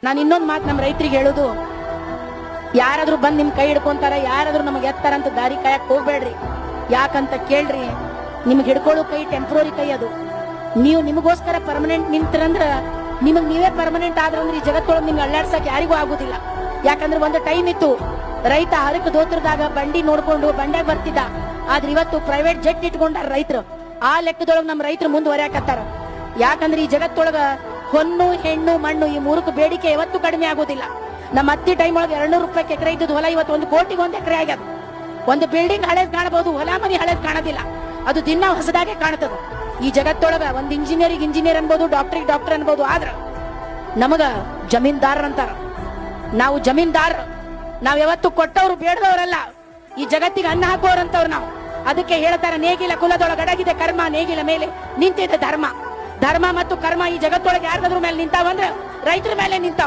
ನಾನು ಇನ್ನೊಂದು ಮಾತು ನಮ್ಮ ರೈತರಿಗೆ ಹೇಳೋದು, ಯಾರಾದ್ರೂ ಬಂದು ನಿಮ್ ಕೈ ಹಿಡ್ಕೊಂತಾರ, ಯಾರಾದ್ರೂ ನಮಗೆ ಎತ್ತಾರ ಅಂತ ದಾರಿ ಕಾಯಕ್ ಹೋಗ್ಬೇಡ್ರಿ. ಯಾಕಂತ ಕೇಳ್ರಿ, ನಿಮ್ಗೆ ಹಿಡ್ಕೊಳ್ಳೋ ಕೈ ಟೆಂಪ್ರರಿ ಕೈ ಅದು. ನೀವು ನಿಮಗೋಸ್ಕರ ಪರ್ಮನೆಂಟ್ ನಿಂತ್ರಂದ್ರ ನಿಮಗ್ ನೀವೇ ಪರ್ಮನೆಂಟ್ ಆದ್ರಂದ್ರೆ ಈ ಜಗತ್ತೊಳಗೆ ನಿಮ್ಗೆ ಅಳ್ಳಾಡ್ಸಕ್ ಯಾರಿಗೂ ಆಗುದಿಲ್ಲ. ಯಾಕಂದ್ರೆ ಒಂದು ಟೈಮ್ ಇತ್ತು, ರೈತ ಹರಕ ದೋತ್ರದಾಗ ಬಂಡಿ ನೋಡ್ಕೊಂಡು ಬಂಡ್ಯಾಗ ಬರ್ತಿದ್ದ. ಆದ್ರೆ ಇವತ್ತು ಪ್ರೈವೇಟ್ ಜೆಟ್ ಇಟ್ಕೊಂಡಾರ ರೈತರು. ಆ ಲೆಕ್ಕದೊಳಗೆ ನಮ್ಮ ರೈತರು ಮುಂದುವರ್ಯಾಕತ್ತಾರ. ಯಾಕಂದ್ರೆ ಈ ಜಗತ್ತೊಳಗ ಹೊನ್ನು ಹೆಣ್ಣು ಮಣ್ಣು ಈ ಮೂರಕ್ಕೂ ಬೇಡಿಕೆ ಯಾವತ್ತೂ ಕಡಿಮೆ ಆಗೋದಿಲ್ಲ. ನಮ್ಮ ಹತ್ತಿ ಟೈಮ್ ಒಳಗೆ 200 ರೂಪಾಯಿ ಎಕರೆ ಇದ್ದದ್ದು ಹೊಲ ಇವತ್ತು 1 ಕೋಟಿಗೆ 1 ಎಕರೆ ಆಗ್ಯದ. ಒಂದು ಬಿಲ್ಡಿಂಗ್ ಹಳೇದ್ ಕಾಣಬಹುದು, ಹೊಲ ಮನಿ ಹಳೇದ್ ಕಾಣೋದಿಲ್ಲ. ಅದು ದಿನ ಹೊಸದಾಗೆ ಕಾಣ್ತದ. ಈ ಜಗತ್ತೊಳಗ ಒಂದ್ ಇಂಜಿನಿಯರ್ ಅನ್ಬೋದು, ಡಾಕ್ಟರ್ ಅನ್ಬೋದು. ಆದ್ರ ನಮಗ ಜಮೀನ್ದಾರ್ ಅಂತಾರ. ನಾವು ಜಮೀನ್ದಾರ್, ನಾವ್ ಯಾವತ್ತು ಕೊಟ್ಟವ್ರು ಬೇಡದವ್ರಲ್ಲ, ಈ ಜಗತ್ತಿಗೆ ಅನ್ನ ಹಾಕೋರಂತವ್ರು ನಾವು. ಅದಕ್ಕೆ ಹೇಳ್ತಾರ, ನೇಗಿಲ ಕುಲದೊಳಗಡಗಿದೆ ಕರ್ಮ, ನೇಗಿಲ ಮೇಲೆ ನಿಂತಿದೆ ಧರ್ಮ. ಧರ್ಮ ಮತ್ತು ಕರ್ಮ ಈ ಜಗತ್ತೊಳಗೆ ಯಾರ್ದಾದ್ರ ಮೇಲೆ ನಿಂತಾವಂದ್ರೆ ರೈತರ ಮೇಲೆ ನಿಂತಾವ.